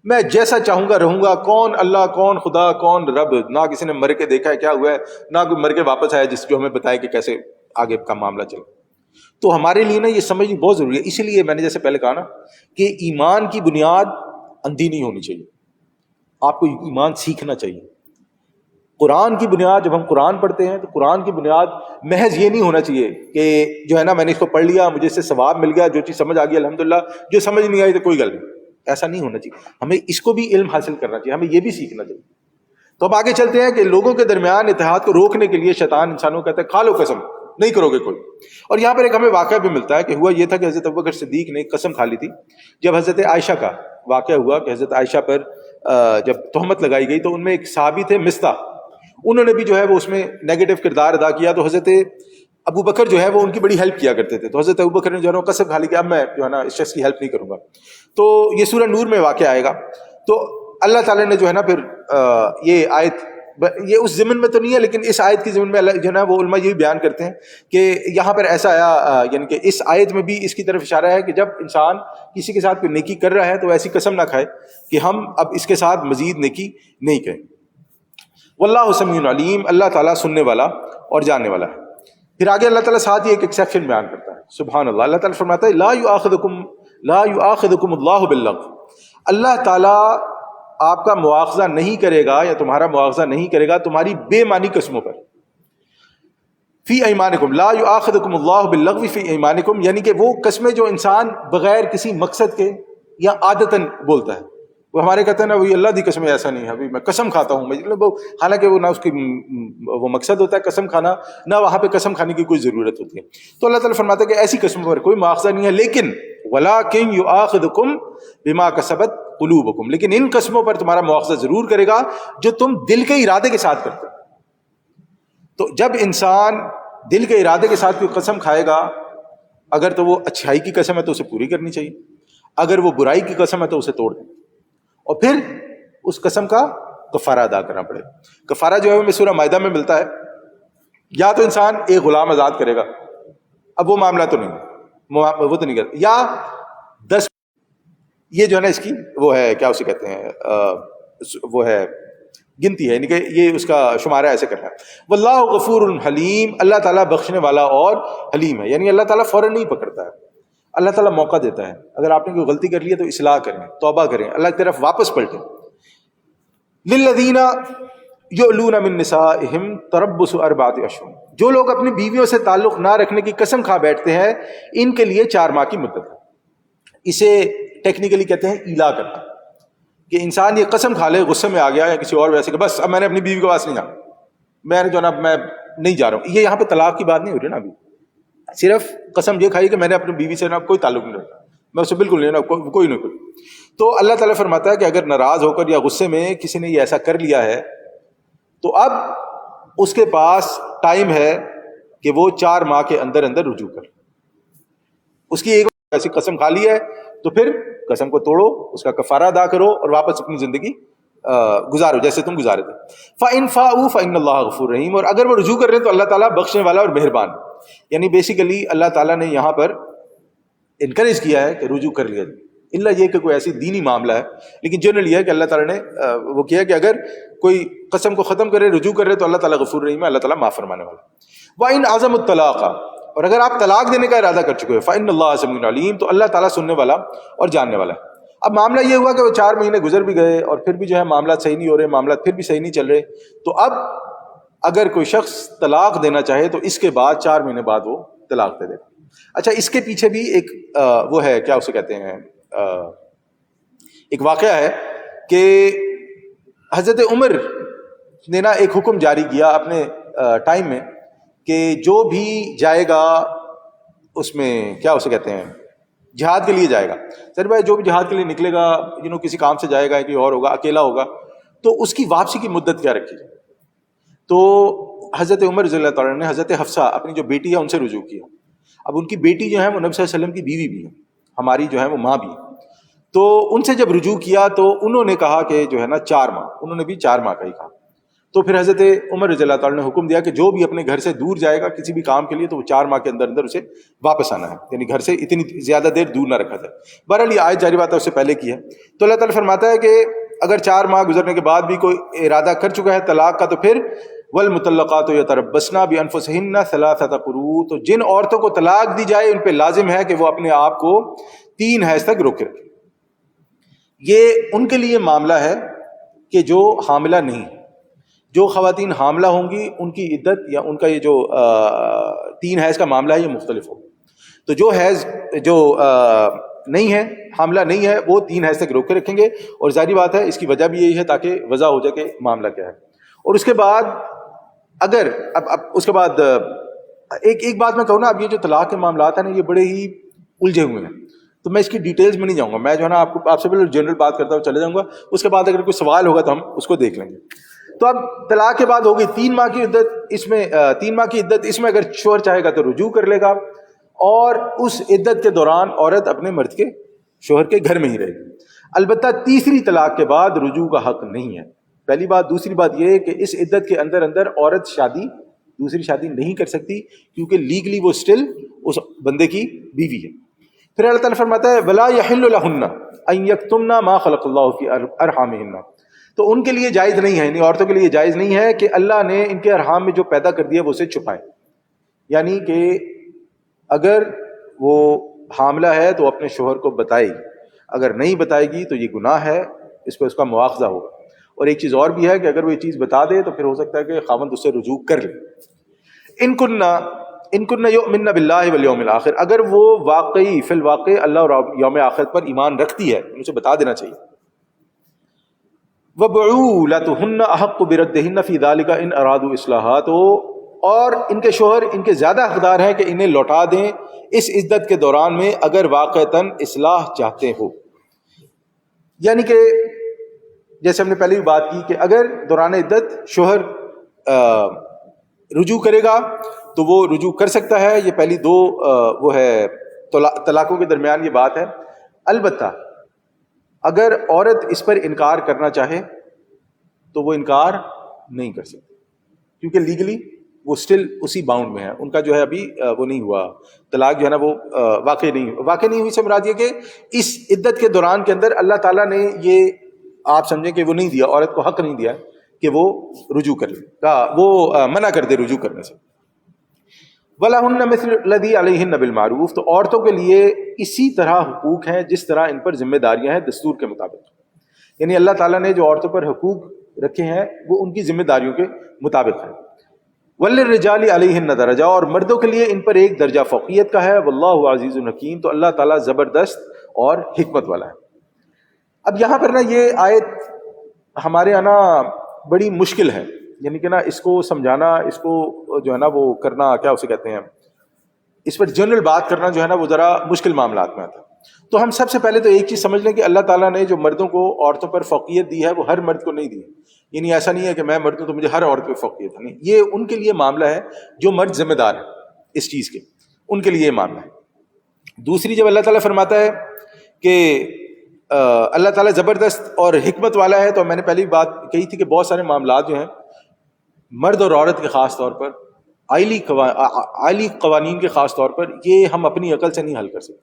میں جیسا چاہوں گا رہوں گا، کون اللہ، کون خدا، کون رب، نہ کسی نے مر کے دیکھا ہے کیا ہوا ہے، نہ کوئی مر کے واپس آیا جس جو ہمیں بتائے کہ کیسے آگے کا معاملہ چلے۔ تو ہمارے لیے نا یہ سمجھنی بہت ضروری ہے۔ اسی لیے میں نے جیسے پہلے کہا نا کہ ایمان کی بنیاد اندھی نہیں ہونی چاہیے، آپ کو ایمان سیکھنا چاہیے۔ قرآن کی بنیاد، جب ہم قرآن پڑھتے ہیں تو قرآن کی بنیاد محض یہ نہیں ہونا چاہیے کہ جو ہے نا میں نے اس کو پڑھ لیا، مجھے اس سے ثواب مل گیا، جو چیز سمجھ آ گئی الحمدللہ، جو سمجھ نہیں آئی تو کوئی گل نہیں، ایسا نہیں ہونا چاہیے۔ ہمیں اس کو بھی علم حاصل کرنا چاہیے، ہمیں یہ بھی سیکھنا چاہیے۔ تو اب آگے چلتے ہیں کہ لوگوں کے درمیان اتحاد کو روکنے کے لیے شیطان انسانوں کو کہتا ہے کھا لو قسم، نہیں کرو گے کوئی۔ اور یہاں پر ایک ہمیں واقعہ بھی ملتا ہے کہ ہوا یہ تھا کہ حضرت ابوبکر صدیق نے قسم کھا لی تھی جب حضرت عائشہ کا واقعہ ہوا کہ حضرت عائشہ پر جب تہمت لگائی گئی تو ان میں ایک صحابی تھے مصطح، انہوں نے بھی جو ہے وہ اس میں نیگیٹو کردار ادا کیا، تو حضرت ابوبکر جو ہے وہ ان کی بڑی ہیلپ کیا کرتے تھے۔ تو حضرت ابوبکر نے جو ہے نا قسم کھا لی کہ اب میں جو ہے نا اس شخص کی ہیلپ نہیں کروں گا۔ تو یہ سورہ نور میں واقعہ آئے گا۔ تو اللہ تعالیٰ نے جو ہے نا پھر یہ آیت، یہ اس ضمن میں تو نہیں ہے لیکن اس آیت کی ضمن میں اللہ جو ہے نا وہ علماء یہ بیان کرتے ہیں کہ یہاں پر ایسا آیا، یعنی کہ اس آیت میں بھی اس کی طرف اشارہ ہے کہ جب انسان کسی کے ساتھ کوئی نیکی کر رہا ہے تو ایسی قسم نہ کھائے کہ ہم اب اس کے ساتھ مزید نیکی نہیں کریں۔ واللہ سمیع علیم، اللہ تعالیٰ سننے والا اور جاننے والا ہے۔ پھر آگے اللہ تعالیٰ ساتھ ہی ایک ایکسیپشن بیان کرتا ہے، سبحان اللہ۔ اللہ تعالیٰ فرماتا ہے لا یؤاخذکم اللہ باللغو، اللہ تعالیٰ آپ کا مواخذہ نہیں کرے گا یا تمہارا مواخذہ نہیں کرے گا تمہاری بے معنی قسموں پر۔ فی ایمانکم، لا یؤاخذکم اللہ باللغو فی ایمانکم، یعنی کہ وہ قسمیں جو انسان بغیر کسی مقصد کے یا عادتاً بولتا ہے۔ وہ ہمارے کہتے ہیں نا وہی اللہ دی قسم، ایسا نہیں ہے، ابھی میں قسم کھاتا ہوں، مطلب حالانکہ وہ نہ اس کی وہ مقصد ہوتا ہے قسم کھانا، نہ وہاں پہ قسم کھانے کی کوئی ضرورت ہوتی ہے۔ تو اللہ تعالیٰ فرماتا ہے کہ ایسی قسموں پر کوئی مواخذہ نہیں ہے، لیکن وَلَٰكِن يُؤَاخِذُكُم بِمَا كَسَبَتْ قُلُوبُكُم، لیکن ان قسموں پر تمہارا مواخذہ ضرور کرے گا جو تم دل کے ارادے کے ساتھ کرتے ہو۔ تو جب انسان دل کے ارادے کے ساتھ کوئی قسم کھائے گا، اگر تو وہ اچھائی کی قسم ہے تو اسے پوری کرنی چاہیے، اگر وہ برائی کی قسم ہے تو اسے توڑ دیں، اور پھر اس قسم کا کفارہ ادا کرنا پڑے گا۔ کفارہ جو ہے وہ سورہ مائدہ میں ملتا ہے، یا تو انسان ایک غلام آزاد کرے گا، اب وہ معاملہ تو نہیں، وہ تو نہیں کرتا، یا 10، یہ جو ہے نا اس کی وہ ہے کیا اسے کہتے ہیں، وہ ہے گنتی ہے، یعنی کہ یہ اس کا شمارہ ایسے کرنا ہے۔ واللہ غفور حلیم، اللہ تعالیٰ بخشنے والا اور حلیم ہے، یعنی اللہ تعالیٰ فوراً نہیں پکڑتا ہے، اللہ تعالیٰ موقع دیتا ہے۔ اگر آپ نے کوئی غلطی کر لی ہے تو اصلاح کریں، توبہ کریں، اللہ کی طرف واپس پلٹیں۔ للذین یؤلون من نسائہم تربص 4 اشہر، جو لوگ اپنی بیویوں سے تعلق نہ رکھنے کی قسم کھا بیٹھتے ہیں ان کے لیے 4 ماہ کی مدت ہے۔ اسے ٹیکنیکلی کہتے ہیں ایلا کرنا، کہ انسان یہ قسم کھا لے غصے میں آ گیا یا کسی اور وجہ سے کہ بس اب میں نے اپنی بیوی کے پاس نہیں جانا، میں نے جو نا میں نہیں جا رہا ہوں۔ یہ یہاں پہ طلاق کی بات نہیں ہو رہی نا، ابھی صرف قسم یہ کھائی کہ میں نے اپنی بیوی سے نا کوئی تعلق نہیں رکھتا، میں اسے بالکل نہیں نا کوئی نہیں کوئی۔ تو اللہ تعالیٰ فرماتا ہے کہ اگر ناراض ہو کر یا غصے میں کسی نے یہ ایسا کر لیا ہے تو اب اس کے پاس ٹائم ہے کہ وہ 4 ماہ کے اندر اندر رجوع کر۔ اس کی ایک ایسی قسم کھا لی ہے تو پھر قسم کو توڑو، اس کا کفارہ ادا کرو اور واپس اپنی زندگی گزارو جیسے تم گزارے تھے۔ فَإِنْ فَاءُوا فَإِنَّ اللَّهَ غَفُورٌ رَحِيمٌ، اور اگر وہ رجوع کر رہے ہیں تو اللہ تعالیٰ بخشنے والا اور مہربان، یعنی بیسیکلی اللہ تعالیٰ نے یہاں پر انکریج کیا ہے کہ رجوع کر لیا جائے، اللہ یہ کہ کوئی ایسی دینی معاملہ ہے، لیکن جنرل یہ ہے کہ اللہ تعالیٰ نے وہ کیا کہ اگر کوئی قسم کو ختم کرے، رجوع کر رہے تو اللہ تعالیٰ غفور رحیم ہے، اللہ تعالیٰ معاف فرمانے والا۔ وَإِنْ عَزَمُوا الطَّلَاقَ، اور اگر آپ طلاق دینے کا ارادہ کر چکے ہو، فَإِنَّ اللَّهَ سَمِيعٌ عَلِيمٌ، تو اللہ تعالیٰ سننے والا اور جاننے والا ہے۔ اب معاملہ یہ ہوا کہ وہ 4 مہینے گزر بھی گئے اور پھر بھی جو ہے معاملات صحیح نہیں ہو رہے، معاملات پھر بھی صحیح نہیں چل رہے، تو اب اگر کوئی شخص طلاق دینا چاہے تو اس کے بعد 4 مہینے بعد وہ طلاق دے دے۔ اچھا اس کے پیچھے بھی ایک وہ ہے کیا اسے کہتے ہیں ایک واقعہ ہے کہ حضرت عمر نے نا ایک حکم جاری کیا اپنے ٹائم میں کہ جو بھی جائے گا اس میں کیا اسے کہتے ہیں جہاد کے لیے جائے گا، سر بھائی جو بھی جہاد کے لیے نکلے گا کسی کام سے جائے گا کوئی اور ہوگا اکیلا ہوگا تو اس کی واپسی کی مدت کیا رکھی جائے. تو حضرت عمر رضی اللہ تعالیٰ نے حضرت حفصہ اپنی جو بیٹی ہے ان سے رجوع کیا. اب ان کی بیٹی جو ہے وہ نبی صلی اللہ علیہ وسلم کی بیوی بھی ہے، ہماری جو ہے وہ ماں بھی ہے. تو ان سے جب رجوع کیا تو انہوں نے کہا کہ جو ہے نا 4 ماہ، انہوں نے بھی 4 ماہ کا ہی کہا. تو پھر حضرت عمر رضی اللہ تعالیٰ نے حکم دیا کہ جو بھی اپنے گھر سے دور جائے گا کسی بھی کام کے لیے تو وہ 4 ماہ کے اندر اندر اسے واپس آنا ہے، یعنی گھر سے اتنی زیادہ دیر دور نہ رکھا جائے. بہرحال یہ آیت جاری بات ہے اس سے پہلے کی ہے. تو اللہ تعالیٰ فرماتا ہے کہ اگر 4 ماہ گزرنے کے بعد بھی کوئی ارادہ کر چکا ہے طلاق کا تو پھر والمطلقات یتربصن بانفسہن ثلاثۃ قروء، تو جن عورتوں کو طلاق دی جائے ان پہ لازم ہے کہ وہ اپنے آپ کو 3 حیض تک روکے رکھیں. یہ ان کے لیے معاملہ ہے کہ جو حاملہ نہیں، جو خواتین حاملہ ہوں گی ان کی عدت یا ان کا یہ جو 3 حیض کا معاملہ ہے یہ مختلف ہوگا. تو جو حیض جو نہیں ہے، حاملہ نہیں ہے، وہ 3 حیض تک روک کے رکھیں گے. اور ظاہری بات ہے اس کی وجہ بھی یہی ہے تاکہ وضاح ہو جائے کہ معاملہ کیا ہے. اور اس کے بعد اگر اب اس کے بعد ایک بات میں کہوں نا، اب یہ جو طلاق کے معاملات ہیں نا یہ بڑے ہی الجھے ہوئے ہیں، تو میں اس کی ڈیٹیلز میں نہیں جاؤں گا. میں جو ہے نا آپ سے پہلے جنرل بات کرتا ہوں چلے جاؤں گا، اس کے بعد اگر کوئی سوال ہوگا تو ہم اس کو دیکھ لیں گے. تو اب طلاق کے بعد ہوگی 3 ماہ کی عدت، اس میں 3 ماہ کی عدت، اس میں اگر شوہر چاہے گا تو رجوع کر لے گا، اور اس عدت کے دوران عورت اپنے مرد کے شوہر کے گھر میں ہی رہے گی. البتہ تیسری طلاق کے بعد رجوع کا حق نہیں ہے. پہلی بات. دوسری بات یہ ہے کہ اس عدت کے اندر اندر عورت دوسری شادی نہیں کر سکتی کیونکہ لیگلی وہ اسٹل اس بندے کی بیوی ہے. پھر اللہ تعالیٰ فرماتا ہے وَلَا يَحِلُّ لَهُنَّ أَن يَكْتُمْنَ مَا خَلَقَ اللَّهُ فِي أَرْحَامِهِنَّ، تو ان کے لیے جائز نہیں ہے، یعنی عورتوں کے لیے جائز نہیں ہے کہ اللہ نے ان کے ارحام میں جو پیدا کر دیا وہ اسے چھپائے. یعنی کہ اگر وہ حاملہ ہے تو اپنے شوہر کو بتائے گی، اگر نہیں بتائے گی تو یہ گناہ ہے، اس پہ اس کا مواخذہ ہوگا. اور ایک چیز اور بھی ہے کہ اگر وہ یہ چیز بتا دے تو پھر ہو سکتا ہے کہ خاوند اس سے رجوع کر لے. ان کننا یؤمنن باللہ والیوم الآخر، اگر وہ واقعی فی الواقع اللہ اور یوم آخرت پر ایمان رکھتی ہے اسے بتا دینا چاہیے. وبعولتہن احق بردہن فی ذلک ان ارادوا اصلاحا، اور ان کے شوہر ان کے زیادہ حقدار ہیں کہ انہیں لوٹا دیں اس عدت کے دوران میں اگر واقعتاً اصلاح چاہتے ہو. یعنی کہ جیسے ہم نے پہلے بھی بات کی کہ اگر دوران عدت شوہر رجوع کرے گا تو وہ رجوع کر سکتا ہے. یہ پہلی 2 وہ ہے طلاقوں کے درمیان یہ بات ہے. البتہ اگر عورت اس پر انکار کرنا چاہے تو وہ انکار نہیں کر سکتی کیونکہ لیگلی وہ سٹل اسی باؤنڈ میں ہے. ان کا جو ہے ابھی وہ نہیں ہوا طلاق جو ہے نا وہ واقع نہیں ہوئی. سے مراد یہ کہ اس عدت کے دوران کے اندر اللہ تعالیٰ نے یہ آپ سمجھیں کہ وہ نہیں دیا، عورت کو حق نہیں دیا کہ وہ رجوع کر لے، وہ منع کر دے رجوع کرنے سے. وَلَهُنَّ مِثْلُ الَّذِي عَلَيْهِنَّ بِالْمَعْرُوفِ، تو عورتوں کے لیے اسی طرح حقوق ہیں جس طرح ان پر ذمہ داریاں ہیں دستور کے مطابق. یعنی اللہ تعالیٰ نے جو عورتوں پر حقوق رکھے ہیں وہ ان کی ذمہ داریوں کے مطابق ہیں. وَلِلرِّجَالِ عَلَيْهِنَّ دَرَجَةٌ، اور مردوں کے لیے ان پر ایک درجہ فوقیت کا ہے. وَاللَّهُ عَزِيزٌ حَكِيمٌ، تو اللہ تعالیٰ زبردست اور حکمت والا ہے. اب یہاں پر نا یہ آیت ہمارے یہاں نا بڑی مشکل ہے، یعنی کہ نا اس کو سمجھانا، اس کو جو ہے نا وہ کرنا کیا اسے کہتے ہیں، اس پر جنرل بات کرنا جو ہے نا وہ ذرا مشکل معاملات میں آتا ہے. تو ہم سب سے پہلے تو ایک چیز سمجھ لیں کہ اللہ تعالیٰ نے جو مردوں کو عورتوں پر فوقیت دی ہے وہ ہر مرد کو نہیں دی. یعنی ایسا نہیں ہے کہ میں مرد ہوں تو مجھے ہر عورت پہ فوقیت ہے، نہیں، یہ ان کے لیے معاملہ ہے جو مرد ذمہ دار ہے اس چیز کے، ان کے لیے یہ معاملہ ہے. دوسری جب اللہ تعالیٰ فرماتا ہے کہ اللہ تعالیٰ زبردست اور حکمت والا ہے، تو میں نے پہلی بات کہی تھی کہ بہت سارے معاملات جو ہیں مرد اور عورت کے خاص طور پر عالی قوانین کے خاص طور پر یہ ہم اپنی عقل سے نہیں حل کر سکتے.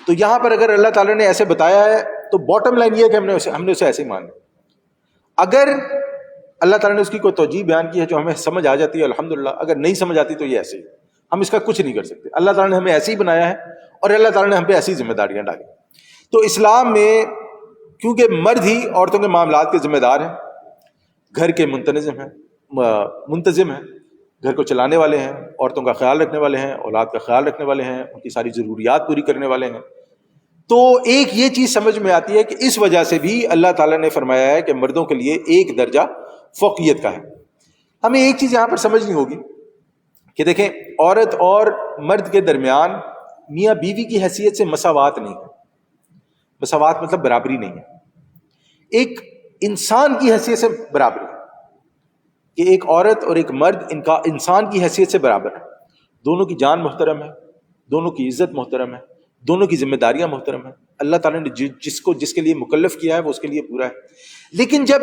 تو یہاں پر اگر اللہ تعالیٰ نے ایسے بتایا ہے تو باٹم لائن یہ ہے کہ ہم نے اسے ایسے ہی مانا. اگر اللہ تعالیٰ نے اس کی کوئی توجیہ بیان کی ہے جو ہمیں سمجھ آ جاتی ہے الحمدللہ، اگر نہیں سمجھ آتی تو یہ ایسے ہی، ہم اس کا کچھ نہیں کر سکتے. اللہ تعالیٰ نے ہمیں ایسے ہی بنایا ہے اور اللہ تعالیٰ نے ہم پہ ایسی ذمہ داریاں ڈالی. تو اسلام میں کیونکہ مرد ہی عورتوں کے معاملات کے ذمہ دار ہیں، گھر کے منتظم ہیں، گھر کو چلانے والے ہیں، عورتوں کا خیال رکھنے والے ہیں، اولاد کا خیال رکھنے والے ہیں، ان کی ساری ضروریات پوری کرنے والے ہیں. تو ایک یہ چیز سمجھ میں آتی ہے کہ اس وجہ سے بھی اللہ تعالیٰ نے فرمایا ہے کہ مردوں کے لیے ایک درجہ فوقیت کا ہے. ہمیں ایک چیز یہاں پر سمجھنی ہوگی کہ دیکھیں، عورت اور مرد کے درمیان میاں بیوی کی حیثیت سے مساوات نہیں ہے. مساوات مطلب برابری نہیں ہے. ایک انسان کی حیثیت سے برابری ہے کہ ایک عورت اور ایک مرد ان کا انسان کی حیثیت سے برابر ہے. دونوں کی جان محترم ہے، دونوں کی عزت محترم ہے، دونوں کی ذمہ داریاں محترم ہیں. اللہ تعالیٰ نے جس کے لیے مکلف کیا ہے وہ اس کے لیے پورا ہے. لیکن جب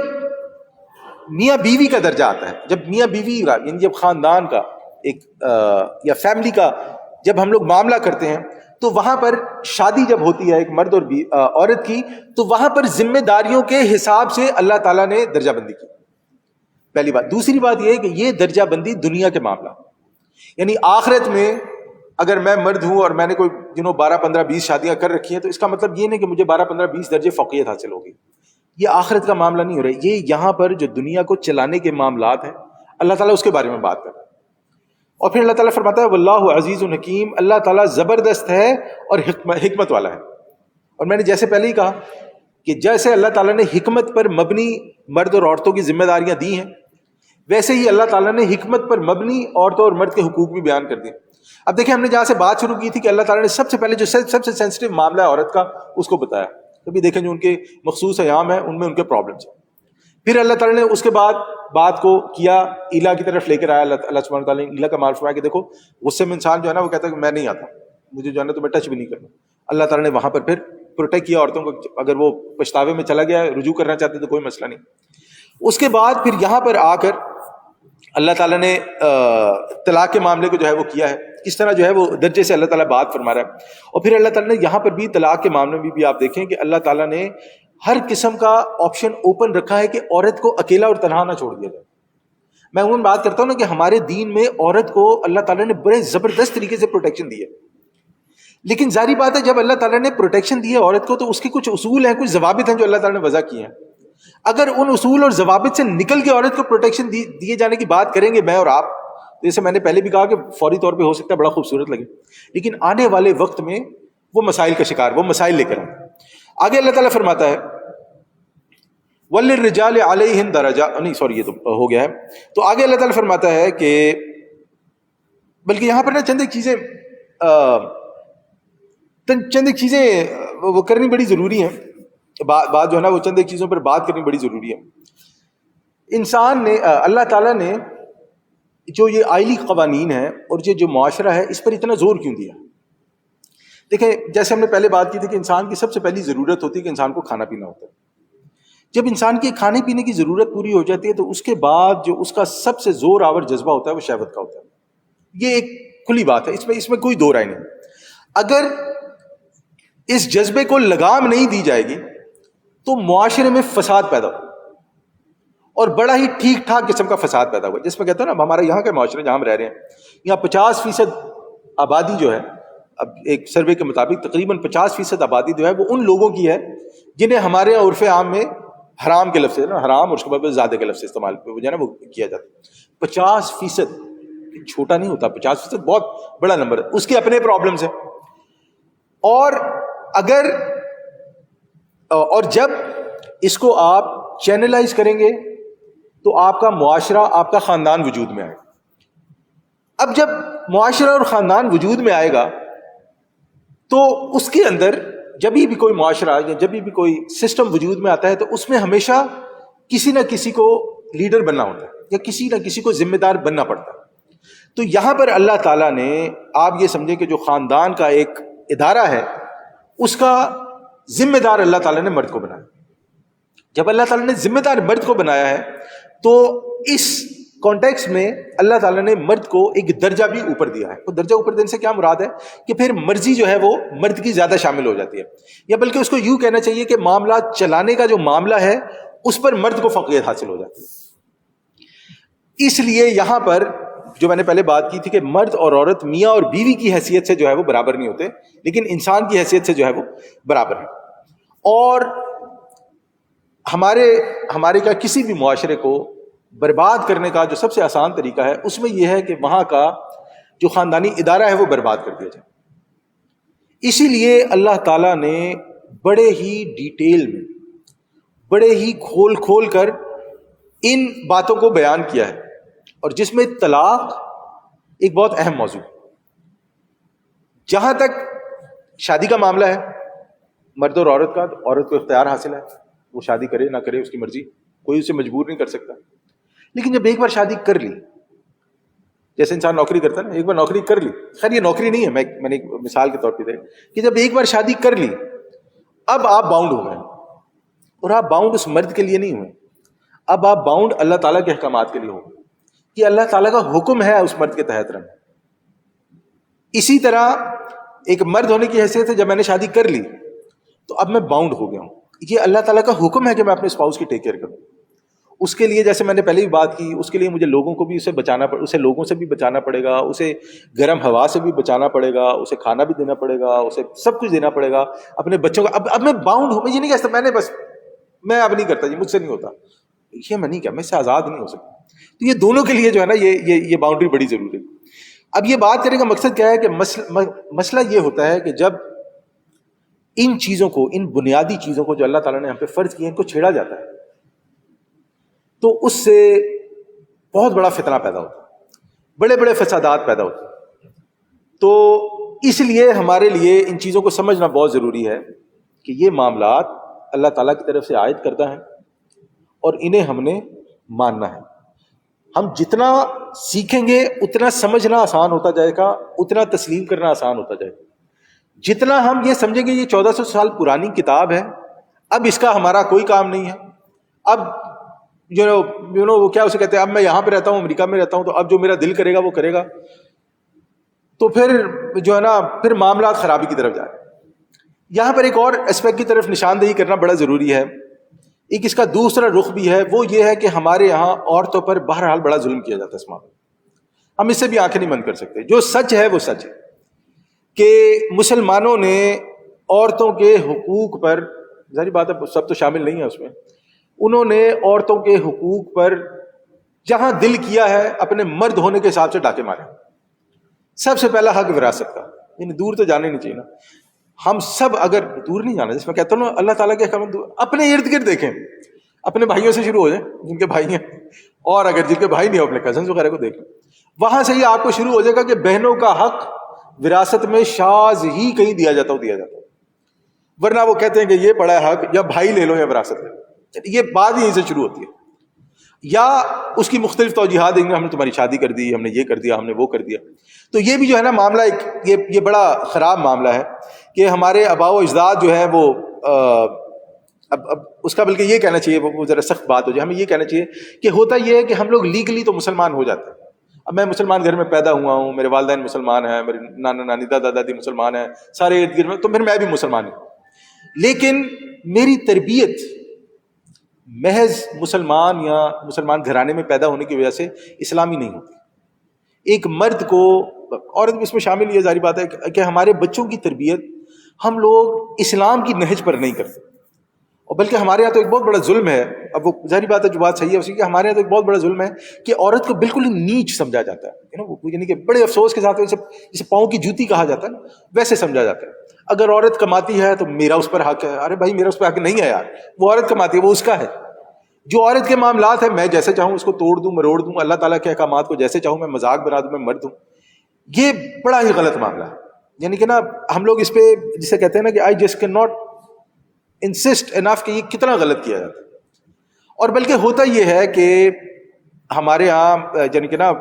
میاں بیوی کا درجہ آتا ہے، جب میاں بیوی کا یعنی جب خاندان کا ایک یا فیملی کا جب ہم لوگ معاملہ کرتے ہیں، تو وہاں پر شادی جب ہوتی ہے ایک مرد اور عورت کی، تو وہاں پر ذمہ داریوں کے حساب سے اللہ تعالیٰ نے درجہ بندی کی. پہلی بات. دوسری بات یہ ہے کہ یہ درجہ بندی دنیا کے معاملہ، یعنی آخرت میں اگر میں مرد ہوں اور میں نے کوئی 12 15 20 شادیاں کر رکھی ہیں، تو اس کا مطلب یہ نہیں کہ مجھے 12 15 20 درجے فوقیت حاصل ہوگی. یہ آخرت کا معاملہ نہیں ہو رہا ہے. یہ یہاں پر جو دنیا کو چلانے کے معاملات ہیں، اللہ تعالیٰ اس کے بارے میں بات کر رہا ہے. اور پھر اللہ تعالیٰ فرماتا ہے واللہ عزیز حکیم، اللہ تعالیٰ زبردست ہے اور حکمت والا ہے. اور میں نے جیسے پہلے ہی کہا کہ جیسے اللہ تعالیٰ نے حکمت پر مبنی مرد اور عورتوں کی ذمہ داریاں دی ہیں، ویسے ہی اللہ تعالیٰ نے حکمت پر مبنی عورتوں اور مرد کے حقوق بھی بیان کر دیے. اب دیکھیں، ہم نے جہاں سے بات شروع کی تھی کہ اللہ تعالیٰ نے سب سے پہلے جو سب سے سینسٹیو معاملہ ہے عورت کا، اس کو بتایا. کبھی دیکھیں جو ان کے مخصوص ایام ہیں ان میں ان کے پرابلمس ہیں. پھر اللہ تعالیٰ نے اس کے بعد بات کو کیا ایلا کی طرف لے کر آیا. اللہ سبحانہ تعالیٰ نے ایلا کا معاملہ فرمایا کہ دیکھو غصے میں انسان جو ہے نا وہ کہتا ہے کہ میں نہیں آتا، مجھے جو ہے نا تمہیں ٹچ بھی نہیں کرنا. اللہ تعالیٰ نے وہاں پر پھر پروٹیکٹ کیا عورتوں کو. اگر وہ پچھتاوے میں چلا گیا رجوع کرنا چاہتے تو کوئی مسئلہ نہیں. اس کے بعد پھر یہاں پر آ کر اللہ تعالیٰ نے طلاق کے معاملے کو جو ہے وہ کیا ہے، کس طرح جو ہے وہ درجے سے اللہ تعالیٰ بات فرما رہا ہے. اور پھر اللہ تعالیٰ نے یہاں پر بھی طلاق کے معاملے میں بھی آپ دیکھیں کہ اللہ تعالیٰ نے ہر قسم کا آپشن اوپن رکھا ہے کہ عورت کو اکیلا اور تنہا نہ چھوڑ دیا جائے. میں عموماً بات کرتا ہوں نا کہ ہمارے دین میں عورت کو اللہ تعالیٰ نے بڑے زبردست طریقے سے پروٹیکشن دی ہے. لیکن ظاہری بات ہے جب اللہ تعالیٰ نے پروٹیکشن دی ہے عورت کو تو اس کے کچھ اصول ہیں، کچھ ضوابط ہیں جو اللہ تعالیٰ نے وضع کیے ہیں. اگر ان اصول اور ضوابط سے نکل کے عورت کو پروٹیکشن دیے جانے کی بات کریں گے میں اور آپ، جیسے میں نے پہلے بھی کہا کہ فوری طور پہ ہو سکتا ہے بڑا خوبصورت لگے، لیکن آنے والے وقت میں وہ مسائل کا شکار، وہ مسائل لے کر آگے اللہ تعالیٰ فرماتا ہے وَلِلرِّجَالِ عَلَيْهِنْ دَرَجَةٌ، نہیں سوری یہ تو ہو گیا ہے. تو آگے اللہ تعالیٰ فرماتا ہے کہ بلکہ یہاں پر نا چند ایک چیزیں وہ کرنی بڑی ضروری ہیں. بات جو ہے نا وہ چند ایک چیزوں پر بات کرنی بڑی ضروری ہے. انسان نے اللہ تعالیٰ نے جو یہ آئلی قوانین ہیں اور یہ جو معاشرہ ہے اس پر اتنا زور کیوں دیا؟ دیکھیں جیسے ہم نے پہلے بات کی تھی کہ انسان کی سب سے پہلی ضرورت ہوتی ہے کہ انسان کو کھانا پینا ہوتا ہے. جب انسان کی کھانے پینے کی ضرورت پوری ہو جاتی ہے تو اس کے بعد جو اس کا سب سے زور آور جذبہ ہوتا ہے وہ شہوت کا ہوتا ہے. یہ ایک کھلی بات ہے، اس میں کوئی دو رائے نہیں. اگر اس جذبے کو لگام نہیں دی جائے گی تو معاشرے میں فساد پیدا ہو، اور بڑا ہی ٹھیک ٹھاک قسم کا فساد پیدا ہوا، جس میں کہتا ہے نا ہمارے یہاں کے معاشرے جہاں ہم رہ رہے ہیں یہاں 50% آبادی جو ہے، اب ایک سروے کے مطابق تقریباً 50% آبادی جو ہے وہ ان لوگوں کی ہے جنہیں ہمارے عرف عام میں حرام کے لفظ سے نا حرام اور اس کے بعد زیادہ کے لفظ سے استعمال جو ہے نا وہ کیا جاتا ہے. 50% چھوٹا نہیں ہوتا، 50% بہت بڑا نمبر ہے. اس کے اپنے پرابلمس ہیں. اور جب اس کو آپ چینلائز کریں گے تو آپ کا معاشرہ، آپ کا خاندان وجود میں آئے. اب جب معاشرہ اور خاندان وجود میں آئے گا تو اس کے اندر جب بھی کوئی معاشرہ یا جب بھی کوئی سسٹم وجود میں آتا ہے تو اس میں ہمیشہ کسی نہ کسی کو لیڈر بننا ہوتا ہے یا کسی نہ کسی کو ذمہ دار بننا پڑتا ہے. تو یہاں پر اللہ تعالیٰ نے، آپ یہ سمجھیں کہ جو خاندان کا ایک ادارہ ہے اس کا ذمہ دار اللہ تعالیٰ نے مرد کو بنایا. جب اللہ تعالیٰ نے ذمہ دار مرد کو بنایا ہے تو اس کانٹیکس میں اللہ تعالیٰ نے مرد کو ایک درجہ بھی اوپر دیا ہے. وہ درجہ اوپر دینے سے کیا مراد ہے کہ پھر مرضی جو ہے وہ مرد کی زیادہ شامل ہو جاتی ہے، یا بلکہ اس کو یوں کہنا چاہیے کہ معاملات چلانے کا جو معاملہ ہے اس پر مرد کو فوقیت حاصل ہو جاتی ہے. اس لیے یہاں پر جو میں نے پہلے بات کی تھی کہ مرد اور عورت میاں اور بیوی کی حیثیت سے جو ہے وہ برابر نہیں ہوتے، لیکن انسان کی حیثیت سے جو ہے وہ برابر ہے. اور ہمارے کا کسی بھی معاشرے کو برباد کرنے کا جو سب سے آسان طریقہ ہے اس میں یہ ہے کہ وہاں کا جو خاندانی ادارہ ہے وہ برباد کر دیا جائے. اسی لیے اللہ تعالیٰ نے بڑے ہی ڈیٹیل میں، بڑے ہی کھول کر ان باتوں کو بیان کیا ہے، اور جس میں طلاق ایک بہت اہم موضوع. جہاں تک شادی کا معاملہ ہے، مرد اور عورت کا، عورت کو اختیار حاصل ہے، وہ شادی کرے نہ کرے اس کی مرضی، کوئی اسے مجبور نہیں کر سکتا. لیکن جب ایک بار شادی کر لی، جیسے انسان نوکری کرتا ہے نا، ایک بار نوکری کر لی، خیر یہ نوکری نہیں ہے، میں نے ایک مثال کے طور پہ دے کہ جب ایک بار شادی کر لی، اب آپ باؤنڈ ہو گئے، اور آپ باؤنڈ اس مرد کے لیے نہیں ہوئے، اب آپ باؤنڈ اللہ تعالیٰ کے احکامات کے لیے ہو کہ اللہ تعالیٰ کا حکم ہے اس مرد کے تحت رہنا. اسی طرح ایک مرد ہونے کی حیثیت سے جب میں نے شادی کر لی تو اب میں باؤنڈ ہو گیا ہوں. یہ اللہ تعالیٰ کا حکم ہے کہ میں اپنے اسپاؤس کی ٹیک کیئر کروں. اس کے لیے جیسے میں نے پہلے بھی بات کی، اس کے لیے مجھے لوگوں کو بھی اسے لوگوں سے بھی بچانا پڑے گا، اسے گرم ہوا سے بھی بچانا پڑے گا، اسے کھانا بھی دینا پڑے گا، اسے سب کچھ دینا پڑے گا، اپنے بچوں کا. اب میں باؤنڈ ہوں، میں یہ نہیں کہتا میں اب نہیں کرتا، یہ مجھ سے نہیں ہوتا، یہ میں نہیں کیا، میں اس سے آزاد نہیں ہو سکتا. تو یہ دونوں کے لیے جو ہے نا یہ باؤنڈری بڑی ضروری ہے. اب یہ بات کرنے کا مقصد کیا ہے کہ مسئلہ یہ ہوتا ہے کہ جب ان چیزوں کو، ان بنیادی چیزوں کو جو اللہ تعالیٰ نے ہم پہ فرض کیے، ان کو چھیڑا جاتا ہے تو اس سے بہت بڑا فتنہ پیدا ہوتا ہے، بڑے بڑے فسادات پیدا ہوتے ہیں. تو اس لیے ہمارے لیے ان چیزوں کو سمجھنا بہت ضروری ہے کہ یہ معاملات اللہ تعالیٰ کی طرف سے عائد کردہ ہیں اور انہیں ہم نے ماننا ہے. ہم جتنا سیکھیں گے اتنا سمجھنا آسان ہوتا جائے گا، اتنا تسلیم کرنا آسان ہوتا جائے گا. جتنا ہم یہ سمجھیں گے یہ 1400 سال پرانی کتاب ہے، اب اس کا ہمارا کوئی کام نہیں ہے، اب وہ کیا اسے کہتے ہیں، اب میں یہاں پہ رہتا ہوں، امریکہ میں رہتا ہوں، تو اب جو میرا دل کرے گا وہ کرے گا، تو پھر جو ہے نا پھر معاملات خرابی کی طرف جائے. یہاں پر ایک اور اسپیکٹ کی طرف نشاندہی کرنا بڑا ضروری ہے. ایک اس کا دوسرا رخ بھی ہے، وہ یہ ہے کہ ہمارے یہاں عورتوں پر بہرحال بڑا ظلم کیا جاتا ہے اس معاملے میں. ہم اس سے بھی آنکھیں نہیں بند کر سکتے. جو سچ ہے وہ سچ ہے کہ مسلمانوں نے عورتوں کے حقوق پر، ظاہر بات ہے سب تو شامل نہیں ہے اس میں، انہوں نے عورتوں کے حقوق پر جہاں دل کیا ہے اپنے مرد ہونے کے حساب سے ڈاکے مارے. سب سے پہلا حق وراثت کا، یعنی دور تو جانے نہیں چاہیے نا. ہم سب اگر دور نہیں جانا، جس میں کہتا ہوں نا اللہ تعالیٰ کے احکام اپنے ارد گرد دیکھیں، اپنے بھائیوں سے شروع ہو جائیں جن کے بھائی ہیں، اور اگر جن کے بھائی نہیں ہو اپنے کزنز وغیرہ کو دیکھ لیں. وہاں سے ہی آپ کو شروع ہو جائے گا کہ بہنوں کا حق وراثت میں شاذ ہی کہیں دیا جاتا ہو. ورنہ وہ کہتے ہیں کہ یہ بڑا حق یا بھائی لے لو یا وراثت لے لو. یہ بات ہی یہیں سے شروع ہوتی ہے. یا اس کی مختلف توجیحات دیں گے، ہم نے تمہاری شادی کر دی، ہم نے یہ کر دیا، ہم نے وہ کر دیا. تو یہ بھی جو ہے نا معاملہ یہ بڑا خراب معاملہ ہے کہ ہمارے آباء و اجداد جو ہے وہ اب اس کا بلکہ یہ کہنا چاہیے، وہ ذرا سخت بات ہو جائے، ہمیں یہ کہنا چاہیے کہ ہوتا یہ ہے کہ ہم لوگ لیگلی تو مسلمان ہو جاتے ہیں. اب میں مسلمان گھر میں پیدا ہوا ہوں، میرے والدین مسلمان ہیں، میرے نانا نانی دادا دادی مسلمان ہیں، سارے ارد گرد میں، تو پھر میں بھی مسلمان ہوں. لیکن میری تربیت محض مسلمان یا مسلمان گھرانے میں پیدا ہونے کی وجہ سے اسلامی نہیں ہوتی. ایک مرد کو، عورت بھی اس میں شامل یہ ظاہر بات ہے کہ ہمارے بچوں کی تربیت ہم لوگ اسلام کی نہج پر نہیں کرتے، اور بلکہ ہمارے یہاں تو ایک بہت بڑا ظلم ہے. اب وہ ظاہر بات ہے جو بات صحیح ہے اسی کہ ہمارے یہاں تو ایک بہت بڑا ظلم ہے کہ عورت کو بالکل ہی نیچ سمجھا جاتا ہے، یعنی کہ بڑے افسوس کے ساتھ جسے پاؤں کی جوتی کہا جاتا ہے نا، ویسے سمجھا جاتا ہے. اگر عورت کماتی ہے تو میرا اس پر حق ہے. ارے بھائی میرا اس پر حق نہیں ہے یار، وہ عورت کماتی ہے، وہ اس کا ہے. جو عورت کے معاملات ہیں میں جیسے چاہوں اس کو توڑ دوں، مروڑ دوں، اللہ تعالیٰ کے احکامات کو جیسے چاہوں میں مذاق بنا دوں، میں مر دوں. یہ بڑا ہی غلط معاملہ ہے. یعنی کہ نا ہم لوگ اس پہ جسے کہتے ہیں نا کہ I just can not insist enough کہ یہ کتنا غلط کیا جاتا ہے. اور بلکہ ہوتا یہ ہے کہ ہمارے یہاں یعنی کہ نا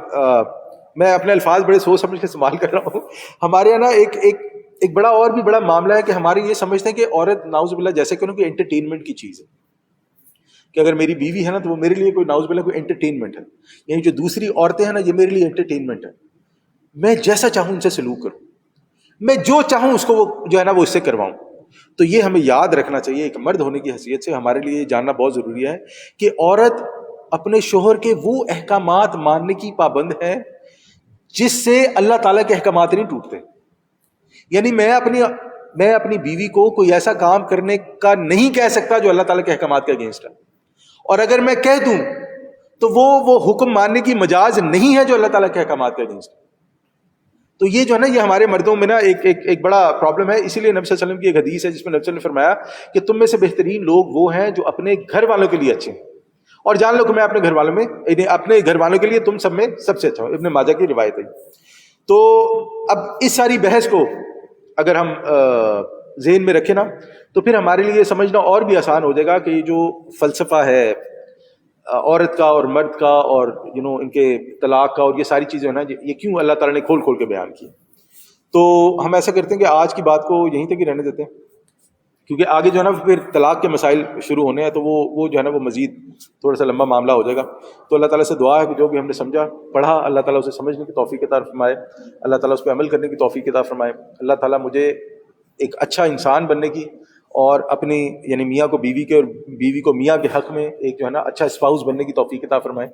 میں اپنے الفاظ بڑے سوچ سمجھ کے استعمال کر رہا ہوں. ہمارے یہاں نا ایک بڑا اور بھی بڑا معاملہ ہے کہ ہمارے یہ سمجھتے ہیں کہ عورت نعوذ باللہ جیسے کہ انٹرٹینمنٹ کی چیز ہے، کہ اگر میری بیوی ہے نا تو وہ میرے لیے کوئی نعوذ باللہ کوئی انٹرٹینمنٹ ہے، یعنی جو دوسری عورتیں ہیں نا یہ میرے لیے انٹرٹینمنٹ ہے. میں جیسا چاہوں ان سے سلوک کروں، میں جو چاہوں اس کو وہ جو ہے نا وہ اس سے کرواؤں. تو یہ ہمیں یاد رکھنا چاہیے، ایک مرد ہونے کی حیثیت سے ہمارے لیے جاننا بہت ضروری ہے کہ عورت اپنے شوہر کے وہ احکامات ماننے کی پابند ہے جس سے اللہ تعالیٰ کے احکامات نہیں ٹوٹتے. یعنی میں اپنی بیوی کو کوئی ایسا کام کرنے کا نہیں کہہ سکتا جو اللہ تعالیٰ کے احکامات کے اگینسٹ ہے. اور اگر میں کہہ دوں تو وہ حکم ماننے کی مجاز نہیں ہے جو اللہ تعالیٰ کے احکامات کے اگینسٹ. تو یہ جو ہے نا یہ ہمارے مردوں میں نا ایک بڑا پرابلم ہے. اسی لیے نبی صلی اللہ علیہ وسلم کی ایک حدیث ہے جس میں نبی صلی اللہ علیہ وسلم نے فرمایا کہ تم میں سے بہترین لوگ وہ ہیں جو اپنے گھر والوں کے لیے اچھے ہیں, اور جان لو کہ میں اپنے گھر والوں میں اپنے گھر والوں کے لیے تم سب میں سب سے اچھا ہوں. ابن ماجہ کی روایت ہے. تو اب اس ساری بحث کو اگر ہم ذہن میں رکھیں نا تو پھر ہمارے لیے سمجھنا اور بھی آسان ہو جائے گا کہ یہ جو فلسفہ ہے عورت کا اور مرد کا اور ان کے طلاق کا اور یہ ساری چیزیں نا یہ کیوں اللہ تعالیٰ نے کھول کھول کے بیان کی. تو ہم ایسا کرتے ہیں کہ آج کی بات کو یہیں تک ہی رہنے دیتے ہیں, کیونکہ آگے جو ہے نا پھر طلاق کے مسائل شروع ہونے ہیں, تو وہ جو ہے نا وہ مزید تھوڑا سا لمبا معاملہ ہو جائے گا. تو اللہ تعالیٰ سے دعا ہے کہ جو بھی ہم نے سمجھا پڑھا اللہ تعالیٰ اسے سمجھنے کی توفیق عطا فرمائے, اللہ تعالیٰ اس پہ عمل کرنے کی توفیق عطا فرمائے. اللہ تعالیٰ مجھے ایک اچھا انسان بننے کی اور اپنی یعنی میاں کو بیوی کے اور بیوی کو میاں کے حق میں ایک جو ہے نا اچھا اسپاؤس بننے کی توفیق عطا فرمائے.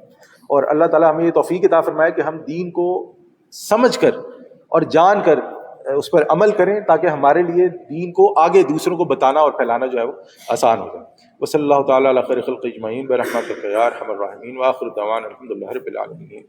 اور اللہ تعالیٰ ہمیں یہ توفیق عطا فرمائے کہ ہم دین کو سمجھ کر اور جان کر اس پر عمل کریں تاکہ ہمارے لیے دین کو آگے دوسروں کو بتانا اور پھیلانا جو ہے وہ آسان ہو جائے. وصلی اللہ تعالیٰ علی خیر خلق اجمعین برحمتک یا ارحم الراحمین وآخر دعوانا الحمد للہ رب العالمین.